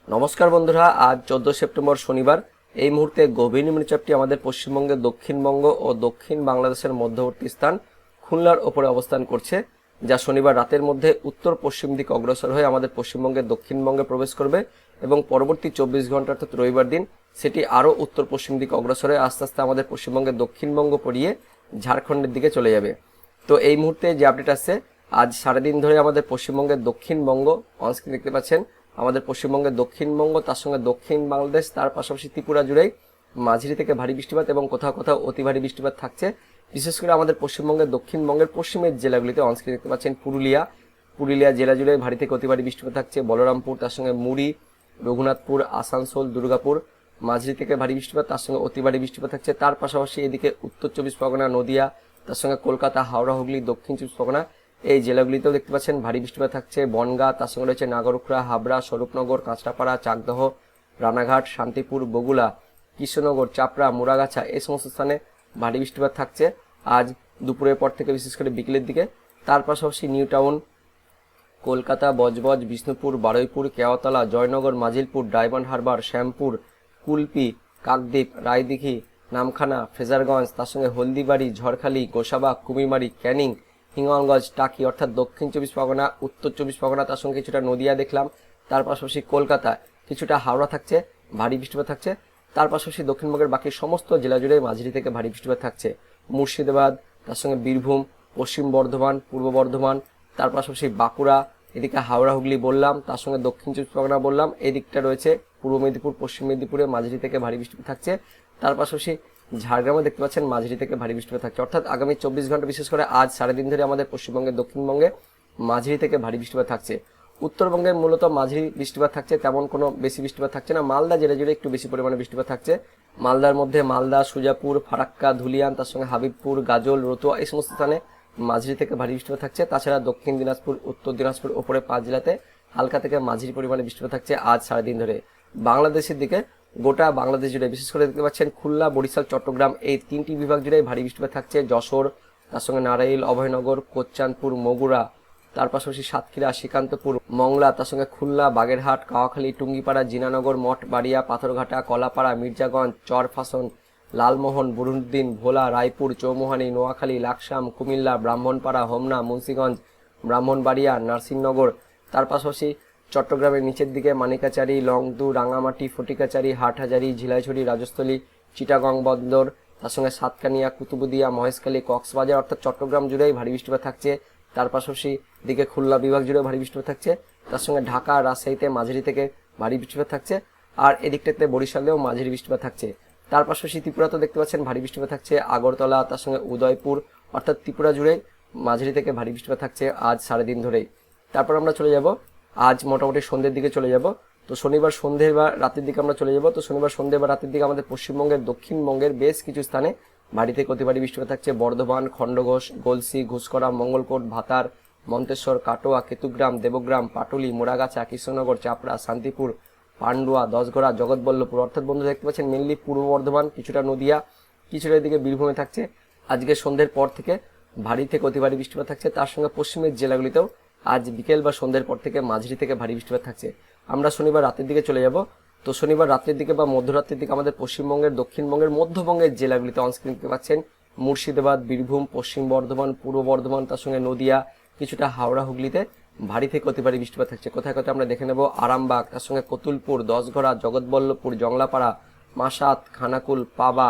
নমস্কার বন্ধুরা, আজ 14 সেপ্টেম্বর শনিবার। এই মুহূর্তে গভীর নিম্নচাপটি আমাদের পশ্চিমবঙ্গের দক্ষিণবঙ্গ ও দক্ষিণ বাংলাদেশের মধ্যবর্তী স্থান খুলনার ওপরে অবস্থান করছে, যা শনিবার রাতের মধ্যে উত্তর পশ্চিম দিকে অগ্রসর হয়ে আমাদের পশ্চিমবঙ্গের দক্ষিণবঙ্গে প্রবেশ করবে এবং পরবর্তী 24 ঘন্টা অর্থাৎ রবিবার দিন সেটি আরও উত্তর পশ্চিম দিকে অগ্রসর হয়ে আস্তে আস্তে আমাদের পশ্চিমবঙ্গের দক্ষিণবঙ্গ পেরিয়ে ঝাড়খণ্ডের দিকে চলে যাবে। তো এই মুহূর্তে যে আপডেট আসছে, আজ সারাদিন ধরে আমাদের পশ্চিমবঙ্গের দক্ষিণবঙ্গ অনস্ক্রিন দেখতে পাচ্ছেন, আমাদের পশ্চিমবঙ্গের দক্ষিণবঙ্গ, তার সঙ্গে দক্ষিণ বাংলাদেশ, তার পাশাপাশি ত্রিপুরা জুড়েই মাঝারি থেকে ভারী বৃষ্টিপাত এবং কোথাও কোথাও অতি ভারী বৃষ্টিপাত থাকছে। বিশেষ করে আমাদের পশ্চিমবঙ্গের দক্ষিণবঙ্গের পশ্চিমের জেলাগুলিতে অনস্ক্রিন দেখতে পাচ্ছেন পুরুলিয়া জেলা জুড়ে ভারী থেকে অতি ভারী বৃষ্টিপাত থাকছে। বলরামপুর, তার সঙ্গে মুড়ি, রঘুনাথপুর, আসানসোল, দুর্গাপুর মাঝারি থেকে ভারী বৃষ্টিপাত, তার সঙ্গে অতি ভারী বৃষ্টিপাত থাকছে। তার পাশাপাশি এদিকে উত্তর 24 পরগনা, নদিয়া, তার সঙ্গে কলকাতা, হাওড়া, হুগলি, দক্ষিণ 24 পরগনা এই জেলাগুলিতেও দেখতে পাচ্ছেন ভারী বৃষ্টিপাত থাকছে। বনগাঁ, তার সঙ্গে রয়েছে নাগরুখড়া, হাবড়া, স্বরূপনগর, কাঁচরাপাড়া, চাকদহ, রানাঘাট, শান্তিপুর, বগুলা, কৃষ্ণনগর, চাপড়া, মুরাগাছা এই সমস্ত স্থানে ভারী বৃষ্টিপাত থাকছে আজ দুপুরের পর থেকে, বিশেষ করে বিকেলের দিকে। তার পাশাপাশি New Town, Kolkata, Budge Budge, Bishnupur, Baruipur, Keoatala, Joynagar, Majilpur, Diamond Harbour, Shyampur, Kulpi, Kakdwip, Raidighi, Namkhana, Frasergunj, তার সঙ্গে হলদিবাড়ি, ঝড়খালি, গোসাবা, কুমিরমারি, ক্যানিং, হিঙ্গলগঞ্জ, টাকি অর্থাৎ দক্ষিণ 24 পরগনা, উত্তর 24 পরগনা, তার সঙ্গে কিছুটা নদিয়া দেখলাম। তার পাশাপাশি কলকাতা, কিছুটা হাওড়া থাকছে, ভারী বৃষ্টিপাত থাকছে। তার পাশাপাশি দক্ষিণবঙ্গের বাকি সমস্ত জেলা জুড়ে মাঝারি থেকে ভারী বৃষ্টিপাত থাকছে। মুর্শিদাবাদ, তার সঙ্গে বীরভূম, পশ্চিম বর্ধমান, পূর্ব বর্ধমান, তার পাশাপাশি বাঁকুড়া, এদিকে হাওড়া, হুগলি বললাম, তার সঙ্গে দক্ষিণ 24 পরগনা বললাম। এদিকটা রয়েছে পূর্ব মেদিনীপুর, পশ্চিম মেদিনীপুরে মাঝারি থেকে ভারী বৃষ্টিপাত থাকছে। তার পাশাপাশি ঝাড়গ্রামে দেখতে পাচ্ছেন মাঝারি থেকে ভারী বৃষ্টিপাত থাকছে। অর্থাৎ আগামী 24 ঘন্টা, বিশেষ করে আজ সারাদিন ধরে আমাদের পশ্চিমবঙ্গের দক্ষিণবঙ্গে মাঝারি থেকে ভারী বৃষ্টিপাত থাকছে। উত্তরবঙ্গে মূলত মাঝারি বৃষ্টিপাত থাকছে, তেমন কোনো বেশি বৃষ্টিপাত থাকছে না। মালদা জেলা জুড়ে একটু বেশি পরিমাণে বৃষ্টিপাত থাকছে। মালদার মধ্যে মালদা, সুজাপুর, ফারাক্কা, ধুলিয়ান, তার সঙ্গে হাবিবপুর, গাজল, রতুয়া এই সমস্ত স্থানে মাঝারি থেকে ভারী বৃষ্টিপাত থাকছে। তাছাড়া দক্ষিণ দিনাজপুর, উত্তর দিনাজপুর ওপরে 5 জেলাতে হালকা থেকে মাঝারি পরিমাণে বৃষ্টিপাত থাকছে আজ সারাদিন ধরে। বাংলাদেশের দিকে গোটা বাংলাদেশ জুড়ে, বিশেষ করে দেখতে পাচ্ছেন খুলনা, বরিশাল, চট্টগ্রাম এই 3টি বিভাগ জুড়ে ভারী বৃষ্টিপাত থাকছে। যশোর, তার সঙ্গে নারাইল, অভয়নগর, কোচ্চানপুর, মগুরা, তার পাশাপাশি সাতক্ষীরা, শ্রীকান্তপুর, মংলা, তার সঙ্গে খুলনা, বাগেরহাট, কাওয়াখালী, টুঙ্গিপাড়া, জিনানগর, মঠবাড়িয়া, পাথরঘাটা, কলাপাড়া, মির্জাগঞ্জ, চরফাসন, লালমোহন, বুরুদ্দিন, ভোলা, রায়পুর, চৌমুহানি, নোয়াখালী, লাকসাম, কুমিল্লা, ব্রাহ্মণপাড়া, হোমনা, মুন্সিগঞ্জ, ব্রাহ্মণবাড়িয়া, নার্সিংনগর, তার পাশাপাশি চট্টগ্রামের নিচের দিকে মানিকাচারি, লংদু, রাঙামাটি, ফটিকাচারি, হাটহাজারি, ঝিলাইছড়ি, রাজস্থলী, চিটাগং বন্দর, তার সঙ্গে সাতকানিয়া, কুতুবুদিয়া, মহেশখালী, কক্সবাজার অর্থাৎ চট্টগ্রাম জুড়েই ভারী বৃষ্টিপাত থাকছে। তার পাশাপাশি দিকে খুলনা বিভাগ জুড়ে ভারী বৃষ্টিপাত থাকছে। তার সঙ্গে ঢাকা, রাজশাহীতে মাঝারি থেকে ভারী বৃষ্টিপাত থাকছে। আর এদিকটাতে বরিশালেও মাঝারি বৃষ্টিপাত থাকছে। তার পাশাপাশি ত্রিপুরাতেও দেখতে পাচ্ছেন ভারী বৃষ্টিপাত থাকছে। আগরতলা, তার সঙ্গে উদয়পুর অর্থাৎ ত্রিপুরা জুড়ে মাঝারি থেকে ভারী বৃষ্টিপাত থাকছে আজ সারাদিন ধরেই। তারপর আমরা চলে যাব আজ মোটামুটি সন্ধ্যের দিকে চলে যাব। তো শনিবার সন্ধ্যে বা রাতের দিকে আমরা চলে যাব। তো শনিবার সন্ধ্যে বা রাতের দিকে আমাদের পশ্চিমবঙ্গের দক্ষিণবঙ্গের বেশ কিছু স্থানে ভারী থেকে অতি ভারী বৃষ্টিপাত থাকছে। বর্ধমান, খণ্ডঘোষ, গলসি, ঘুষকরা, মঙ্গলকোট, ভাতার, মন্তেশ্বর, কাটোয়া, কেতুগ্রাম, দেবগ্রাম, পাটুলি, মোরাগাছা, কৃষ্ণনগর, চাপড়া, শান্তিপুর, পান্ডুয়া, দশগড়া, জগৎবল্লভপুর অর্থাৎ বন্ধু দেখতে পাচ্ছেন মেনলি পূর্ব বর্ধমান, কিছুটা নদিয়া, কিছুটা এদিকে বীরভূমে থাকছে। আজকে সন্ধ্যের পর থেকে ভারী থেকে অতি ভারী বৃষ্টিপাত থাকছে। তার সঙ্গে পশ্চিমের জেলাগুলিতেও আজ বিকেল বা সন্ধ্যের পর থেকে মাঝারি থেকে ভারী বৃষ্টিপাত থাকছে। আমরা শনিবার রাতের দিকে চলে যাব। তো শনিবার রাতের দিকে বা মধ্যরাত্রির দিকে আমাদের পশ্চিমবঙ্গের দক্ষিণবঙ্গের মধ্যবঙ্গের জেলাগুলিতে অনস্ক্রিন দেখতে পাচ্ছেন মুর্শিদাবাদ, বীরভূম, পশ্চিম বর্ধমান, পূর্ব বর্ধমান, তার সঙ্গে নদিয়া, কিছুটা হাওড়া, হুগলিতে ভারী থেকে অতি ভারী বৃষ্টিপাত থাকছে। কোথায় কোথায় আমরা দেখে নেব আরামবাগ, তার সঙ্গে কতুলপুর, দশঘড়া, জগৎবল্লভপুর, জংলাপাড়া, মাসাত, খানাকুল, পাবা,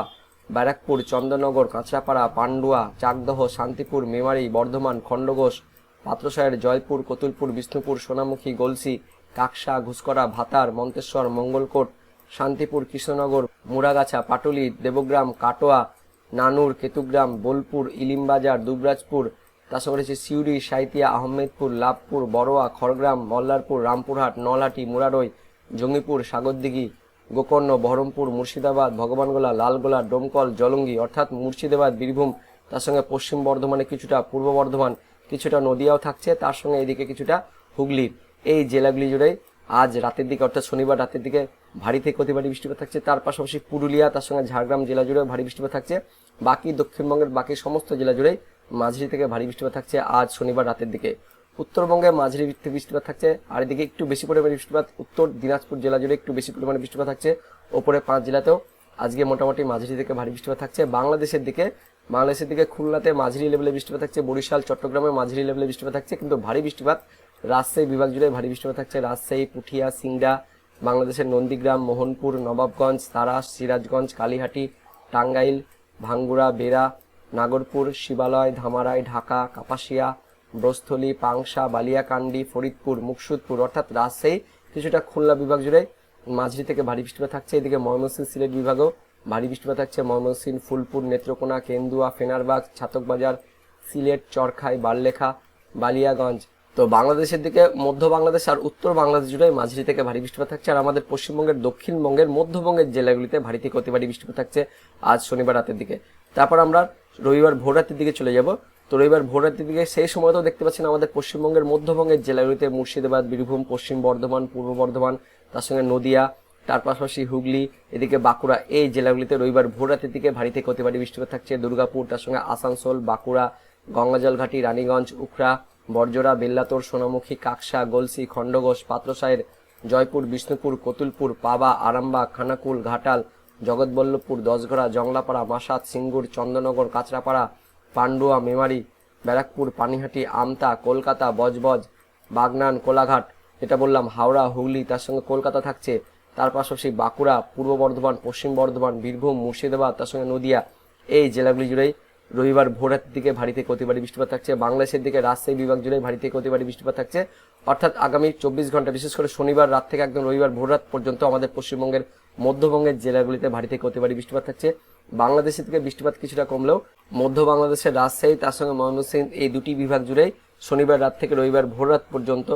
ব্যারাকপুর, চন্দননগর, কাঁচরাপাড়া, পান্ডুয়া, চাকদহ, শান্তিপুর, মেমারি, বর্ধমান, খণ্ডঘোষ, পাত্রসায়ের, জয়পুর, কতুলপুর, বিষ্ণুপুর, সোনামুখী, গলসি, কাকসা, ঘুষকরা, ভাতার, মন্তেশ্বর, মঙ্গলকোট, শান্তিপুর, কৃষ্ণনগর, মুরাগাছা, পাটুলি, দেবগ্রাম, কাটোয়া, নানুর, কেতুগ্রাম, বোলপুর, ইলিমবাজার, দুবরাজপুর, তার সঙ্গে রয়েছে সিউড়ি, সাঁইতিয়া, আহমেদপুর, লাভপুর, বড়োয়া, খড়গ্রাম, মল্লারপুর, রামপুরহাট, নলহাটি, মুরারই, জঙ্গিপুর, সাগরদিঘি, গোকর্ণ, বহরমপুর, মুর্শিদাবাদ, ভগবানগোলা, লালগোলা, ডোমকল, জলঙ্গি অর্থাৎ মুর্শিদাবাদ, বীরভূম, তার সঙ্গে পশ্চিম বর্ধমানে কিছুটা, পূর্ব বর্ধমান, কিছুটা নদিয়াও থাকছে। তার সঙ্গে এদিকে কিছুটা হুগলি, এই জেলাগুলি জুড়েই আজ রাতের দিকে অর্থাৎ শনিবার রাতের দিকে ভারী থেকে অতি ভারী বৃষ্টিপাত থাকছে। তার পাশাপাশি পুরুলিয়া, তার সঙ্গে ঝাড়গ্রাম জেলা জুড়েও ভারী বৃষ্টিপাত থাকছে। বাকি দক্ষিণবঙ্গের বাকি সমস্ত জেলা জুড়েই মাঝারি থেকে ভারী বৃষ্টিপাত থাকছে আজ শনিবার রাতের দিকে। উত্তরবঙ্গে মাঝারি থেকে বৃষ্টিপাত থাকছে, আর এদিকে একটু বেশি পরিমাণে বৃষ্টিপাত উত্তর দিনাজপুর জেলা জুড়ে একটু বেশি পরিমাণে বৃষ্টিপাত থাকছে। ওপরে 5 জেলাতেও আজকে মোটামুটি মাঝারি থেকে ভারী বৃষ্টিপাত থাকছে। বাংলাদেশের দিকে খুলনাতে মাঝারি লেভেলে বৃষ্টিপাত থাকছে, বরিশাল চট্টগ্রামে মাঝারি লেভেলে বৃষ্টিপাত থাকছে, কিন্তু ভারী বৃষ্টিপাত রাজশাহী বিভাগ জুড়ে ভারী বৃষ্টিপাত থাকছে। রাজশাহী, পুঠিয়া, সিংড়া, বাংলাদেশের নন্দীগ্রাম, মোহনপুর, নবাবগঞ্জ, তারাস, সিরাজগঞ্জ, কালীহাটি, টাঙ্গাইল, ভাঙ্গুড়া, বেড়া, নাগরপুর, শিবালয়, ধামারাই, ঢাকা, কাপাসিয়া, ব্রস্থলী, পাংশা, বালিয়াকান্দি, ফরিদপুর, মুকসুদপুর অর্থাৎ রাজশাহী কিছুটা খুলনা বিভাগ জুড়ে মাঝারি থেকে ভারী বৃষ্টিপাত থাকছে। এদিকে ময়মনসিংহ, সিলেট বিভাগেও ভারী বৃষ্টিপাত থাকছে। ময়মনসিংহ, ফুলপুর, নেত্রকোনা, কেন্দুয়া, ফেনারবাগ, ছাতকবাজার, সিলেট, চরখাই, বারলেখা, বালিয়াগঞ্জ। তো বাংলাদেশের দিকে মধ্য বাংলাদেশ আর উত্তর বাংলাদেশ জুড়ে মাঝারি থেকে ভারী বৃষ্টিপাত থাকছে, আর আমাদের পশ্চিমবঙ্গের, দক্ষিণবঙ্গের, মধ্যবঙ্গের জেলাগুলিতে ভারী থেকে অতি ভারী বৃষ্টিপাত থাকছে আজ শনিবার রাতের দিকে। তারপর আমরা রবিবার ভোররাতের দিকে চলে যাব। তো রবিবার ভোররাতের দিকে সেই সময়তেও দেখতে পাচ্ছেন আমাদের পশ্চিমবঙ্গের মধ্যবঙ্গের জেলাগুলিতে মুর্শিদাবাদ, বীরভূম, পশ্চিম বর্ধমান, পূর্ব বর্ধমান, তার সঙ্গে নদিয়া, তার পাশাপাশি হুগলি, এদিকে বাঁকুড়া, এই জেলাগুলিতে রবিবার ভোররাতের দিকে ভারী থেকে অতি ভারী বৃষ্টিপাত থাকছে। দুর্গাপুর, তার সঙ্গে আসানসোল, বাঁকুড়া, গঙ্গাজলঘাটি, রানীগঞ্জ, উখড়া, বরজোড়া, বেল্লাতোর, সোনামুখী, কাকসা, গলসি, খণ্ডঘোষ, পাত্রসাহের, জয়পুর, বিষ্ণুপুর, কতুলপুর, পাবা, আরামবাগ, খানাকুল, ঘাটাল, জগৎবল্লভপুর, দশঘরা, জংলাপাড়া, মাসাত, সিঙ্গুর, চন্দননগর, কাঁচরাপাড়া, পান্ডুয়া, মেমারি, ব্যারাকপুর, পানিহাটি, আমতা, কলকাতা, বজবজ, বাগনান, কোলাঘাট, যেটা বললাম হাওড়া, হুগলি, তার সঙ্গে কলকাতা থাকছে। তার পাশাপাশি বাঁকুড়া, পূর্ব বর্ধমান, পশ্চিম বর্ধমান, বীরভূম, মুর্শিদাবাদ, তার সঙ্গে নদিয়া, এই জেলাগুলি জুড়েই রবিবার ভোররাতের দিকে ভারী থেকে অতি ভারী বৃষ্টিপাত থাকছে। বাংলাদেশের দিকে রাজশাহী বিভাগ জুড়ে ভারী থেকে অতি ভারী বৃষ্টিপাত থাকছে। অর্থাৎ আগামী 24 ঘন্টা, বিশেষ করে শনিবার রাত থেকে একদম রবিবার ভোররাত পর্যন্ত আমাদের পশ্চিমবঙ্গের মধ্যবঙ্গের জেলাগুলিতে ভারী থেকে অতি ভারী বৃষ্টিপাত থাকছে। বাংলাদেশের থেকে বৃষ্টিপাত কিছুটা কমলেও মধ্য বাংলাদেশের রাজশাহী, তার সঙ্গে ময়মনসিংহ, এই দুটি বিভাগ জুড়েই শনিবার রাত থেকে রবিবার ভোররাত পর্যন্ত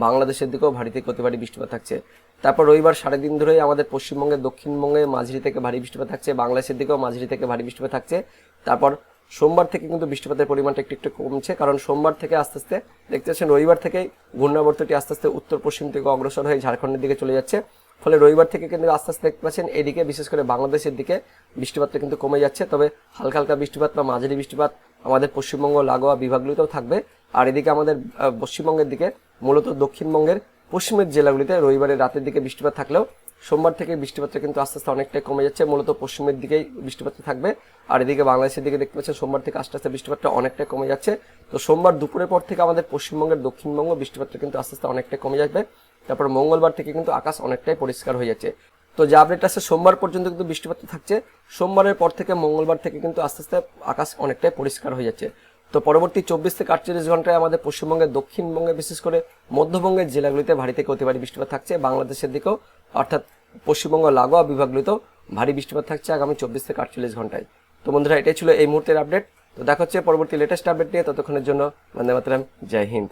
বাংলাদেশের দিকেও ভারী থেকে অতি ভারী বৃষ্টিপাত থাকছে। তারপর রবিবার সাড়ে দিন ধরেই আমাদের পশ্চিমবঙ্গের, দক্ষিণবঙ্গে মাঝারি থেকে ভারী বৃষ্টিপাত থাকছে, বাংলাদেশের দিকেও মাঝারি থেকে ভারী বৃষ্টিপাত থাকছে। তারপর সোমবার থেকে কিন্তু বৃষ্টিপাতের পরিমাণটা একটু একটু কমছে, কারণ সোমবার থেকে আস্তে আস্তে দেখতে পাচ্ছেন রবিবার থেকেই ঘূর্ণাবর্তটি আস্তে আস্তে উত্তর পশ্চিম থেকে অগ্রসর হয়ে ঝাড়খণ্ডের দিকে চলে যাচ্ছে। ফলে রবিবার থেকে কিন্তু আস্তে আস্তে দেখতে পাচ্ছেন এদিকে, বিশেষ করে বাংলাদেশের দিকে বৃষ্টিপাতটা কিন্তু কমে যাচ্ছে। তবে হালকা হালকা বৃষ্টিপাত বা মাঝারি বৃষ্টিপাত আমাদের পশ্চিমবঙ্গ লাগোয়া বিভাগগুলিতেও থাকবে। আর এদিকে আমাদের পশ্চিমবঙ্গের দিকে, মূলত দক্ষিণবঙ্গের পশ্চিমের জেলাগুলিতে রবিবারের রাতের দিকে বৃষ্টিপাত থাকলেও সোমবার থেকে বৃষ্টিপাতটা কিন্তু আস্তে আস্তে অনেকটাই কমে যাচ্ছে, মূলত পশ্চিমের দিকেই বৃষ্টিপাতটা থাকবে। আর এদিকে বাংলাদেশের দিকে দেখতে পাচ্ছেন সোমবার থেকে আস্তে আস্তে বৃষ্টিপাতটা অনেকটাই কমে যাচ্ছে। তো সোমবার দুপুরের পর থেকে আমাদের পশ্চিমবঙ্গের, দক্ষিণবঙ্গ বৃষ্টিপাতটা কিন্তু আস্তে আস্তে অনেকটাই কমে যাবে। তারপর মঙ্গলবার থেকে কিন্তু আকাশ অনেকটাই পরিষ্কার হয়ে যাচ্ছে। তো যে আপডেট আছে, সোমবার পর্যন্ত কিন্তু বৃষ্টিপাত থাকছে, সোমবারের পর থেকে মঙ্গলবার থেকে কিন্তু আস্তে আস্তে আকাশ অনেকটাই পরিষ্কার হয়ে যাচ্ছে। তো পরবর্তী 24 থেকে 48 ঘন্টায় আমাদের পশ্চিমবঙ্গের, দক্ষিণবঙ্গে, বিশেষ করে মধ্যবঙ্গের জেলাগুলিতে ভারী থেকে অতি ভারী বৃষ্টিপাত থাকছে। বাংলাদেশের দিকেও অর্থাৎ পশ্চিমবঙ্গ লাগোয়া বিভাগগুলিতেও ভারী বৃষ্টিপাত থাকছে আগামী 24 থেকে 48 ঘন্টায়। তো বন্ধুরা, এটাই ছিল এই মুহূর্তের আপডেট। তো দেখা হচ্ছে পরবর্তী লেটেস্ট আপডেট নিয়ে। ততক্ষণের জন্য বন্দে মাতরম, জয় হিন্দ।